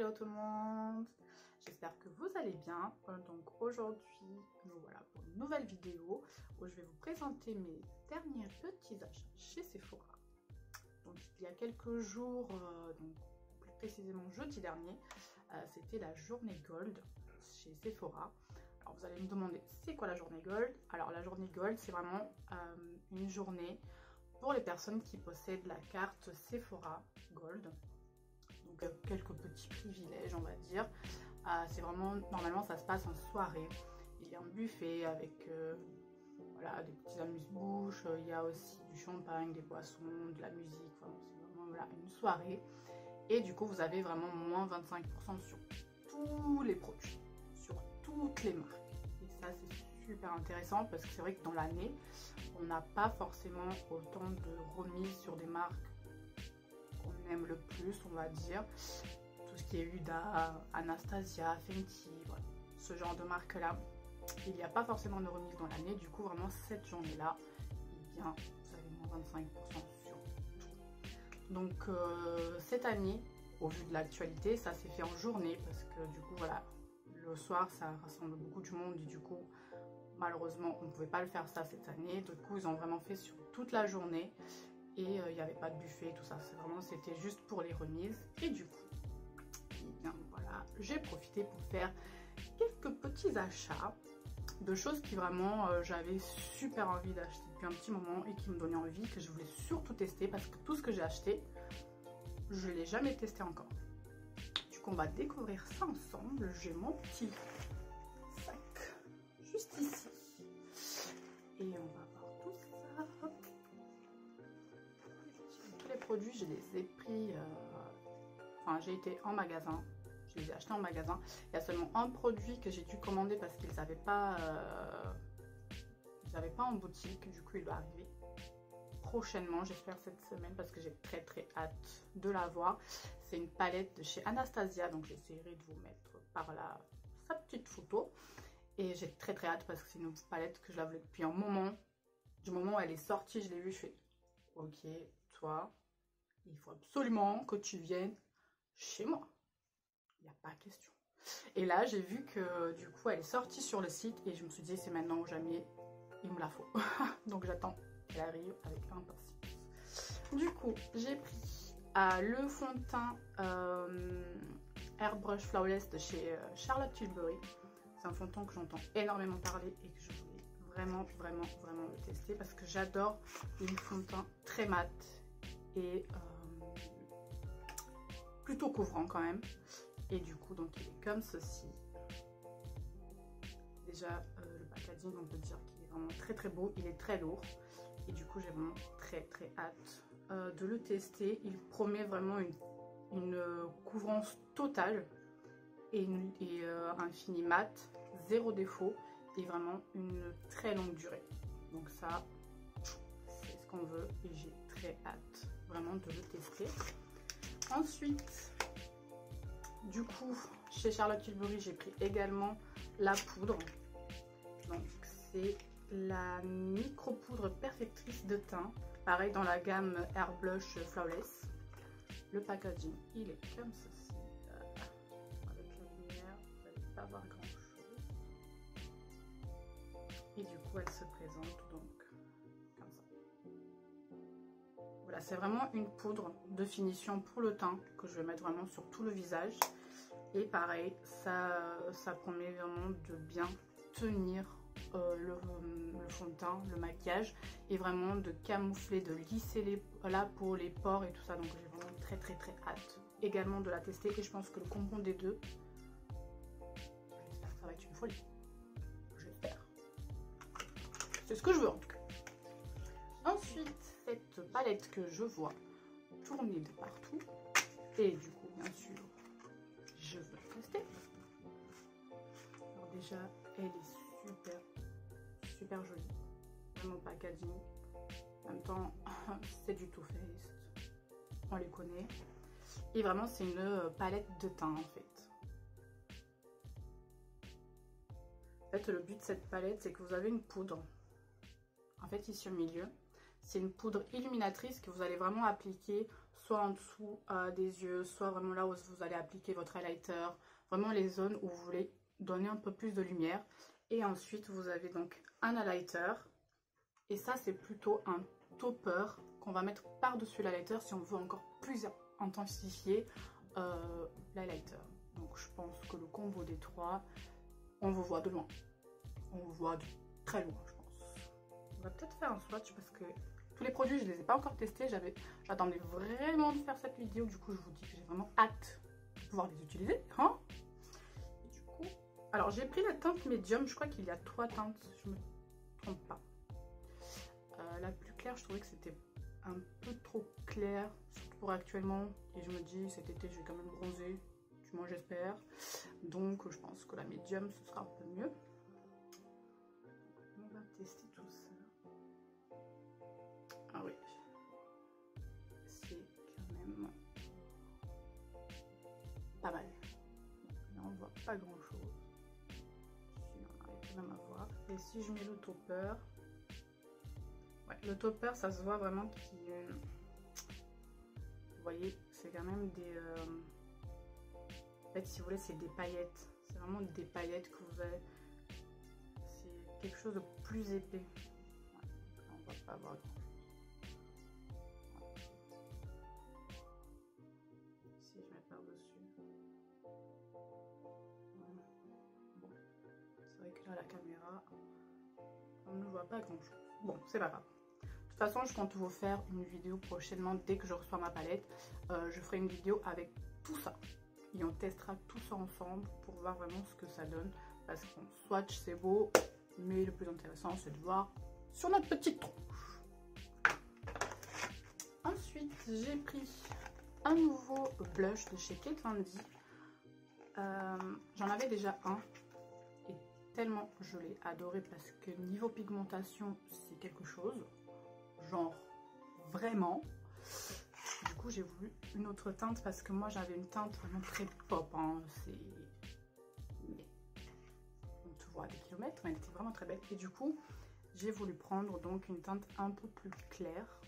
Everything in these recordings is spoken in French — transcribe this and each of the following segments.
Hello tout le monde, j'espère que vous allez bien. Donc aujourd'hui, nous voilà pour une nouvelle vidéo où je vais vous présenter mes derniers petits achats chez Sephora. Donc il y a quelques jours, donc plus précisément jeudi dernier, c'était la journée Gold chez Sephora. Alors vous allez me demander c'est quoi la journée Gold? Alors la journée Gold c'est vraiment une journée pour les personnes qui possèdent la carte Sephora Gold. Donc quelques petits privilèges on va dire. C'est vraiment, normalement ça se passe en soirée. Il y a un buffet avec voilà, des petits amuse-bouches, il y a aussi du champagne, des boissons, de la musique, enfin, c'est vraiment voilà, une soirée. Et du coup vous avez vraiment moins 25% sur tous les produits, sur toutes les marques. Et ça c'est super intéressant parce que c'est vrai que dans l'année, on n'a pas forcément autant de remises sur des marques qu'on aime le plus, on va dire. Tout ce qui est Huda, Anastasia, Fenty, voilà, ce genre de marques là. Il n'y a pas forcément de remise dans l'année, du coup vraiment cette journée là, eh bien vous avez moins 25% sur tout. Donc cette année, au vu de l'actualité, ça s'est fait en journée parce que du coup voilà, le soir ça rassemble beaucoup de monde et du coup malheureusement on ne pouvait pas le faire ça cette année. Du coup ils ont vraiment fait sur toute la journée et il n'y avait pas de buffet, tout ça, c'était juste pour les remises. Et du coup, eh bien voilà, j'ai profité pour faire quelques petits achats de choses qui vraiment j'avais super envie d'acheter depuis un petit moment et qui me donnaient envie, que je voulais surtout tester parce que tout ce que j'ai acheté, je ne l'ai jamais testé encore. Du coup on va découvrir ça ensemble. J'ai mon petit sac juste ici et on va voir tout ça. Hop. Tous les produits je les ai pris, enfin j'ai été en magasin. Je les ai achetés en magasin. Il y a seulement un produit que j'ai dû commander parce qu'ils n'avaient pas, en boutique. Du coup, il doit arriver prochainement. J'espère cette semaine parce que j'ai très hâte de la voir. C'est une palette de chez Anastasia. Donc, j'essaierai de vous mettre par là sa petite photo. Et j'ai très hâte parce que c'est une palette que je la voulais depuis un moment. Du moment où elle est sortie, je l'ai vue. Je fais ok, toi, il faut absolument que tu viennes chez moi. Il n'y a pas question. Et là j'ai vu que du coup elle est sortie sur le site et je me suis dit c'est maintenant ou jamais, il me la faut. Donc j'attends qu'elle arrive avec impatience. Du coup j'ai pris le fond de teint Airbrush Flawless de chez Charlotte Tilbury. C'est un fond de teint que j'entends énormément parler et que je voulais vraiment le tester parce que j'adore les fonds de teint très mat et plutôt couvrant quand même. Et du coup donc il est comme ceci. Déjà le packaging on peut dire qu'il est vraiment très beau, il est très lourd et du coup j'ai vraiment très hâte de le tester. Il promet vraiment une couvrance totale et un fini mat, zéro défaut et vraiment une très longue durée. Donc ça c'est ce qu'on veut et j'ai très hâte vraiment de le tester. Ensuite, du coup, chez Charlotte Tilbury, j'ai pris également la poudre. Donc, c'est la micro poudre perfectrice de teint. Pareil dans la gamme Airbrush Flawless. Le packaging, il est comme ceci. Avec la lumière, vous n'allez pas voir grand chose. Et du coup, elle se présente donc comme ça. Voilà, c'est vraiment une poudre de finition pour le teint que je vais mettre vraiment sur tout le visage. Et pareil, ça promet vraiment de bien tenir le fond de teint, le maquillage, et vraiment de camoufler, de lisser la peau, les pores et tout ça. Donc j'ai vraiment très hâte également de la tester et je pense que le combo des deux, j'espère que ça va être une folie. J'espère. C'est ce que je veux en tout cas. Ensuite, cette palette que je vois tourner de partout et du coup bien sûr je veux la tester. Alors déjà elle est super jolie, vraiment packaging, en même temps c'est du Too Faced, on les connaît et vraiment c'est une palette de teint en fait. En fait le but de cette palette c'est que vous avez une poudre en fait ici au milieu. C'est une poudre illuminatrice que vous allez vraiment appliquer soit en dessous des yeux, soit vraiment là où vous allez appliquer votre highlighter, vraiment les zones où vous voulez donner un peu plus de lumière. Et ensuite vous avez donc un highlighter, et ça c'est plutôt un topper qu'on va mettre par-dessus l'highlighter si on veut encore plus intensifier l'highlighter. Donc je pense que le combo des trois, on vous voit de loin, on vous voit de très loin je pense. On va peut-être faire un swatch parce que tous les produits je les ai pas encore testés, j'attendais vraiment de faire cette vidéo, du coup je vous dis que j'ai vraiment hâte de pouvoir les utiliser, hein. Et du coup, alors j'ai pris la teinte médium, je crois qu'il y a 3 teintes, je me trompe pas. La plus claire, je trouvais que c'était un peu trop clair, surtout pour actuellement. Et je me dis, cet été, je vais quand même bronzer, du moins j'espère. Donc, je pense que la médium, ce sera un peu mieux. On va tester tout ça. Ah oui. C'est quand même pas mal. Là, on voit pas grand-chose. Si, on arrive quand même à voir. Et si je mets le topper... Ouais, le topper, ça se voit vraiment qu'il... Vous voyez, c'est quand même des... En fait, si vous voulez, c'est des paillettes. C'est vraiment des paillettes que vous avez. C'est quelque chose de plus épais. Ouais, on va pas voir grand-chose. Ouais. Si je mets par-dessus. Bon. C'est vrai que là, la caméra, on ne voit pas grand-chose. Bon, c'est pas grave. De toute façon, je compte vous faire une vidéo prochainement dès que je reçois ma palette. Je ferai une vidéo avec tout ça. Et on testera tout ça ensemble pour voir vraiment ce que ça donne. Parce qu'on swatch, c'est beau. Mais le plus intéressant, c'est de voir sur notre petite tronche. Ensuite, j'ai pris un nouveau blush de chez Kate Von D. J'en avais déjà un. Et tellement je l'ai adoré parce que niveau pigmentation, c'est quelque chose. Genre vraiment. Du coup j'ai voulu une autre teinte parce que moi j'avais une teinte vraiment très pop, hein. C'est, on te voit à des kilomètres, mais elle était vraiment très belle. Et du coup j'ai voulu prendre donc une teinte un peu plus claire,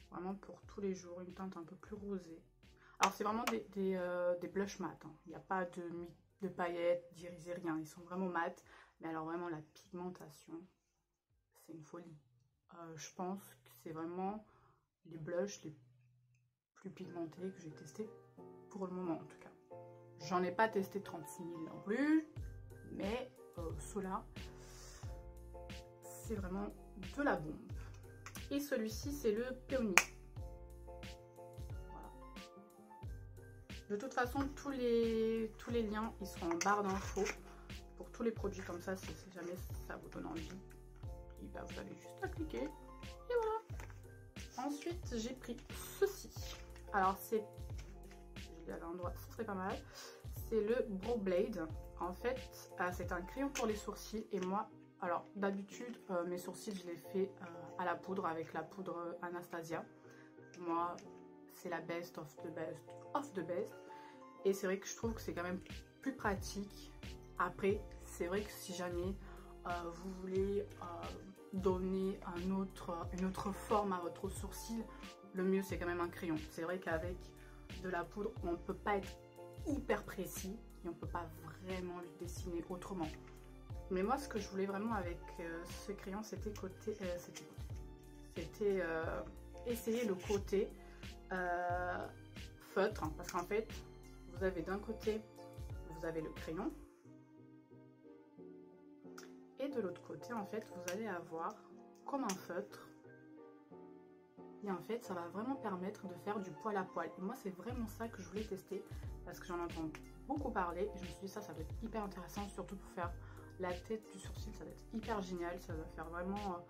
vraiment pour tous les jours, une teinte un peu plus rosée. Alors c'est vraiment des blush mat, hein. Il n'y a pas de paillettes, d'irisés, rien, ils sont vraiment mat. Mais alors vraiment la pigmentation, c'est une folie. Je pense que c'est vraiment les blushs les plus pigmentés que j'ai testés pour le moment en tout cas. J'en ai pas testé 36 000 non plus, mais ceux-là, c'est vraiment de la bombe. Et celui-ci, c'est le Peony. Voilà. De toute façon, tous les liens, ils seront en barre d'infos pour tous les produits comme ça, si jamais ça vous donne envie. Et bah, vous allez juste à cliquer et voilà. Ensuite j'ai pris ceci, alors c'est, je l'ai à l'endroit, ce serait pas mal, c'est le Brow Blade. En fait c'est un crayon pour les sourcils. Et moi, alors d'habitude mes sourcils je les fais à la poudre avec la poudre Anastasia. Moi c'est la best of the best of the best, et c'est vrai que je trouve que c'est quand même plus pratique. Après c'est vrai que si jamais vous voulez donner une autre forme à votre sourcil, le mieux c'est quand même un crayon. C'est vrai qu'avec de la poudre on ne peut pas être hyper précis et on ne peut pas vraiment le dessiner autrement. Mais moi ce que je voulais vraiment avec ce crayon, c'était essayer le côté feutre, hein, parce qu'en fait vous avez d'un côté vous avez le crayon et de l'autre côté en fait vous allez avoir comme un feutre, et en fait ça va vraiment permettre de faire du poil à poil. Et moi c'est vraiment ça que je voulais tester parce que j'en entends beaucoup parler et je me suis dit ça va être hyper intéressant, surtout pour faire la tête du sourcil. Ça va être hyper génial, ça va faire vraiment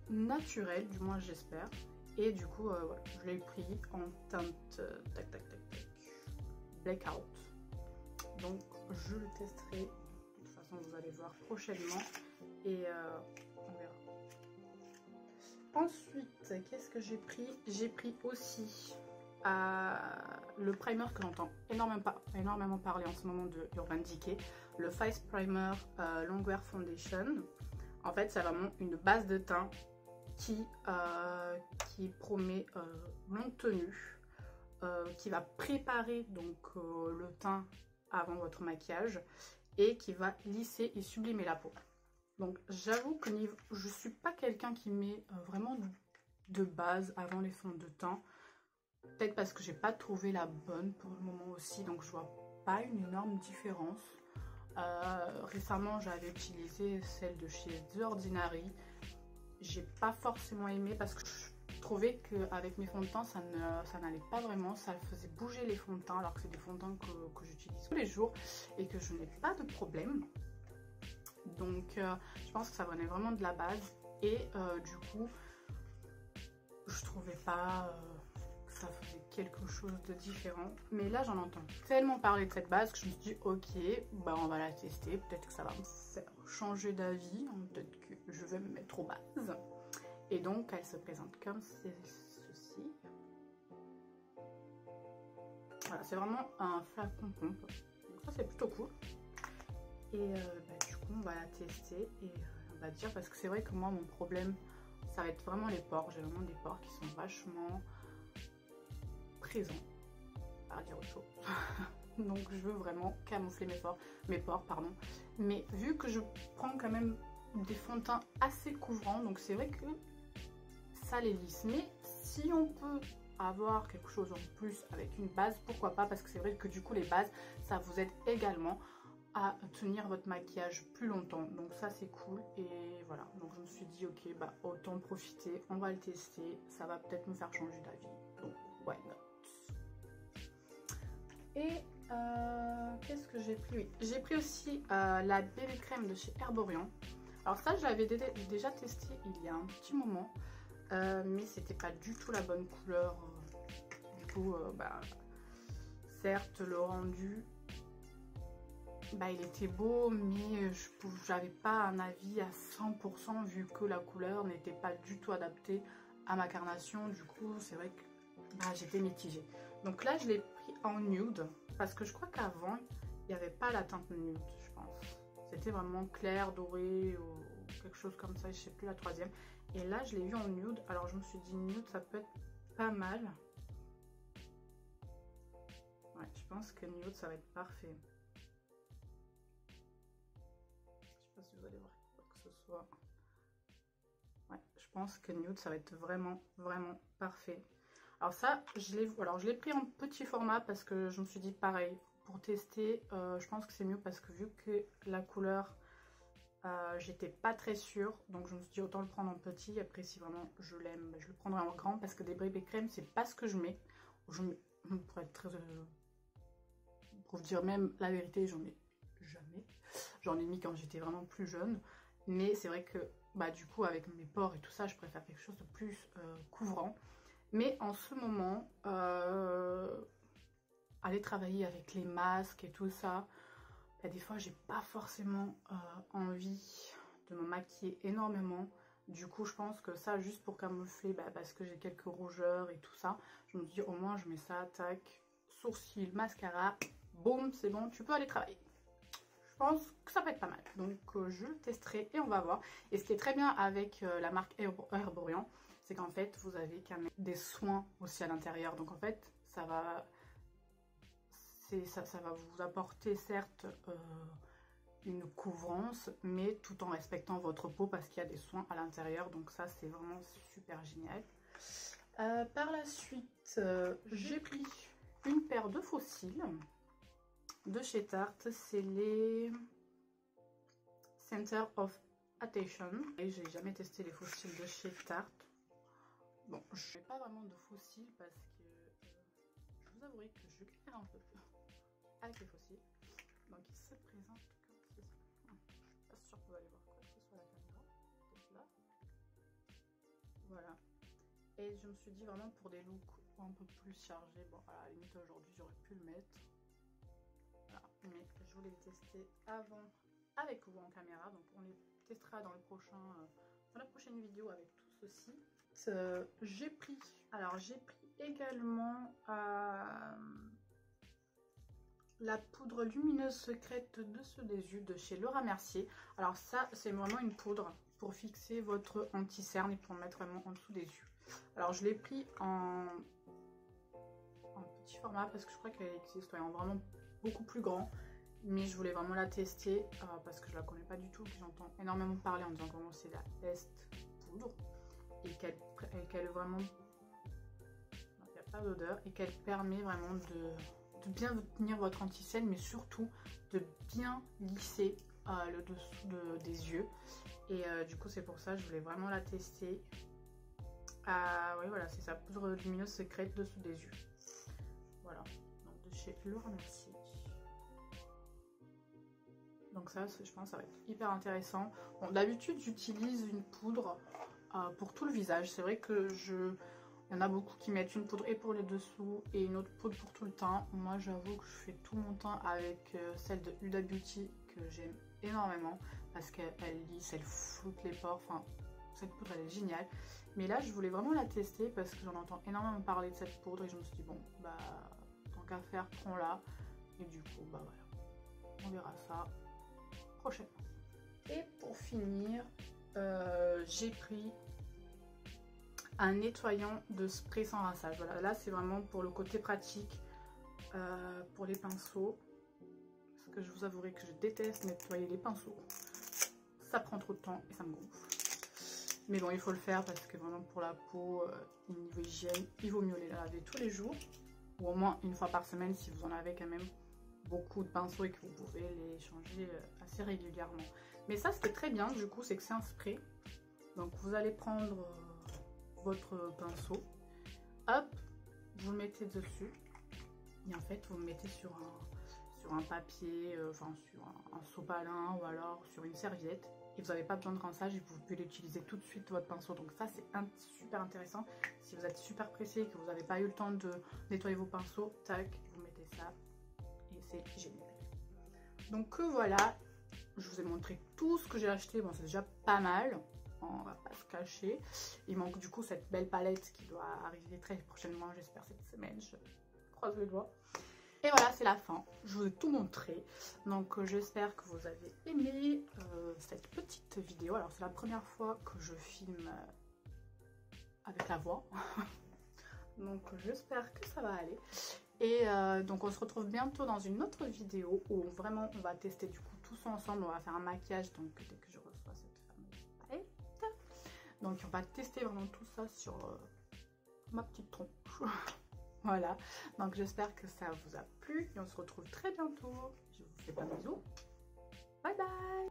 naturel, du moins j'espère. Et du coup voilà, je l'ai pris en teinte blackout, donc je le testerai. De toute façon vous allez voir prochainement et on verra. Ensuite qu'est-ce que j'ai pris? J'ai pris aussi le primer que j'entends énormément parler en ce moment de Urban Decay, le Face Primer Longwear Foundation. En fait c'est vraiment une base de teint qui promet longue tenue, qui va préparer donc le teint avant votre maquillage et qui va lisser et sublimer la peau. Donc j'avoue que je suis pas quelqu'un qui met vraiment de base avant les fonds de teint. Peut-être parce que j'ai pas trouvé la bonne pour le moment aussi, donc je vois pas une énorme différence. Récemment j'avais utilisé celle de chez The Ordinary. J'ai pas forcément aimé parce que je trouvais qu'avec mes fonds de teint ça n'allait pas vraiment, ça faisait bouger les fonds de teint alors que c'est des fonds de teint que j'utilise tous les jours et que je n'ai pas de problème. Donc je pense que ça venait vraiment de la base et du coup je trouvais pas que ça faisait quelque chose de différent. Mais là j'en entends tellement parler de cette base que je me suis dit ok, bah on va la tester, peut-être que ça va me faire changer d'avis, peut-être que je vais me mettre aux bases. Et donc elle se présente comme ceci. Voilà, c'est vraiment un flacon pompe, donc ça c'est plutôt cool. Et du coup on va la tester et on va dire, parce que c'est vrai que moi mon problème ça va être vraiment les pores. J'ai vraiment des pores qui sont vachement présents, à dire autre chose. Donc je veux vraiment camoufler mes pores pardon. Mais vu que je prends quand même des fonds de teint assez couvrants, donc c'est vrai que ça les lisse. Mais si on peut avoir quelque chose en plus avec une base, pourquoi pas, parce que c'est vrai que du coup les bases ça vous aide également à tenir votre maquillage plus longtemps, donc ça c'est cool. Et voilà, donc je me suis dit ok, bah autant profiter, on va le tester, ça va peut-être me faire changer d'avis, donc why not. Et qu'est-ce que j'ai pris? Oui, j'ai pris aussi la BB crème de chez Herborian. Alors ça je l'avais déjà testé il y a un petit moment, mais c'était pas du tout la bonne couleur. Du coup certes le rendu il était beau, mais j'avais pas un avis à 100% vu que la couleur n'était pas du tout adaptée à ma carnation. Du coup c'est vrai que j'étais mitigée. Donc là je l'ai pris en nude parce que je crois qu'avant il n'y avait pas la teinte nude, je pense. C'était vraiment clair, doré ou quelque chose comme ça, je sais plus la troisième. Et là je l'ai eu en nude, alors je me suis dit nude ça peut être pas mal. Ouais, je pense que nude ça va être parfait. Si vous allez voir quoi que ce soit. Ouais, je pense que nude ça va être vraiment parfait. Alors ça je l'ai pris en petit format parce que je me suis dit pareil pour tester, je pense que c'est mieux parce que vu que la couleur j'étais pas très sûre, donc je me suis dit autant le prendre en petit. Après si vraiment je l'aime je le prendrai en grand parce que des BB crème c'est pas ce que je mets. Pour être très pour vous dire même la vérité, j'en ai jamais. J'en ai mis quand j'étais vraiment plus jeune. Mais c'est vrai que du coup avec mes pores et tout ça, je préfère quelque chose de plus couvrant. Mais en ce moment, aller travailler avec les masques et tout ça, des fois j'ai pas forcément envie de me maquiller énormément. Du coup je pense que ça juste pour camoufler, parce que j'ai quelques rougeurs et tout ça, je me dis au moins je mets ça, tac, sourcils, mascara, boum, c'est bon, tu peux aller travailler. Je pense que ça peut être pas mal, donc je le testerai et on va voir. Et ce qui est très bien avec la marque Herborian, c'est qu'en fait vous avez quand même des soins aussi à l'intérieur, donc en fait ça va vous apporter certes une couvrance, mais tout en respectant votre peau parce qu'il y a des soins à l'intérieur, donc ça c'est vraiment super génial. Par la suite j'ai pris une paire de faux cils de chez Tarte, c'est les Center of Attention. Et j'ai jamais testé les faux cils de chez Tarte. Bon, je n'ai pas vraiment de faux cils parce que je vous avouerai que je galère un peu avec les faux cils. Donc il se présente comme ceci. Je suis pas sûre que vous allez voir quoi que ce soit à la caméra. Peut-être là. Voilà. Et je me suis dit vraiment pour des looks un peu plus chargés. Bon, à la limite aujourd'hui j'aurais pu le mettre. Voilà. Mais je voulais les tester avant avec vous en caméra. Donc on les testera dans la prochaine vidéo avec tout ceci. J'ai pris également la poudre lumineuse secrète de ceux des yeux de chez Laura Mercier. Alors ça c'est vraiment une poudre pour fixer votre anti-cerne et pour le mettre vraiment en dessous des yeux. Alors je l'ai pris en petit format parce que je crois qu'elle existe en vraiment beaucoup plus grand. Mais je voulais vraiment la tester parce que je la connais pas du tout. J'entends énormément parler en disant comment c'est la best poudre et qu'elle est vraiment... Il n'y a pas d'odeur et qu'elle permet vraiment de bien tenir votre anti-cerne, mais surtout de bien lisser le dessous des yeux. Et du coup c'est pour ça que je voulais vraiment la tester. Oui voilà, c'est sa poudre lumineuse secrète dessous des yeux. Voilà, donc de chez Le Remercie. Donc ça, je pense, ça va être hyper intéressant. Bon, d'habitude, j'utilise une poudre pour tout le visage. C'est vrai que il y en a beaucoup qui mettent une poudre et pour les dessous et une autre poudre pour tout le teint. Moi, j'avoue que je fais tout mon teint avec celle de Huda Beauty que j'aime énormément parce qu'elle lisse, elle floute les pores. Enfin, cette poudre, elle est géniale. Mais là, je voulais vraiment la tester parce que j'en entends énormément parler de cette poudre et je me suis dit, bon, bah, tant qu'à faire, prends-la. Et du coup, bah voilà, on verra ça prochainement. Et pour finir, j'ai pris un nettoyant de spray sans rinçage. Voilà, là c'est vraiment pour le côté pratique pour les pinceaux. Parce que je vous avouerai que je déteste nettoyer les pinceaux. Ça prend trop de temps et ça me gonfle. Mais bon, il faut le faire parce que vraiment pour la peau, niveau hygiène, il vaut mieux les laver tous les jours. Ou au moins une fois par semaine si vous en avez quand même beaucoup de pinceaux et que vous pouvez les changer assez régulièrement. Mais ça, ce qui est très bien du coup, c'est que c'est un spray. Donc vous allez prendre votre pinceau, hop, vous le mettez dessus et en fait vous le mettez sur un papier, enfin sur un sopalin ou alors sur une serviette et vous n'avez pas besoin de rinçage et vous pouvez l'utiliser tout de suite votre pinceau. Donc ça c'est super intéressant si vous êtes super pressé et que vous n'avez pas eu le temps de nettoyer vos pinceaux, tac, vous mettez ça. C'est génial. Donc voilà, je vous ai montré tout ce que j'ai acheté. Bon, c'est déjà pas mal, on va pas se cacher. Il manque du coup cette belle palette qui doit arriver très prochainement, j'espère cette semaine, je croise les doigts. Et voilà, c'est la fin, je vous ai tout montré. Donc j'espère que vous avez aimé cette petite vidéo. Alors c'est la première fois que je filme avec la voix. Donc j'espère que ça va aller. Et donc on se retrouve bientôt dans une autre vidéo où vraiment on va tester du coup tout ça ensemble. On va faire un maquillage donc dès que je reçois cette fameuse palette. Donc on va tester vraiment tout ça sur ma petite tronche. Voilà, donc j'espère que ça vous a plu et on se retrouve très bientôt. Je vous fais plein de bisous. Bye bye.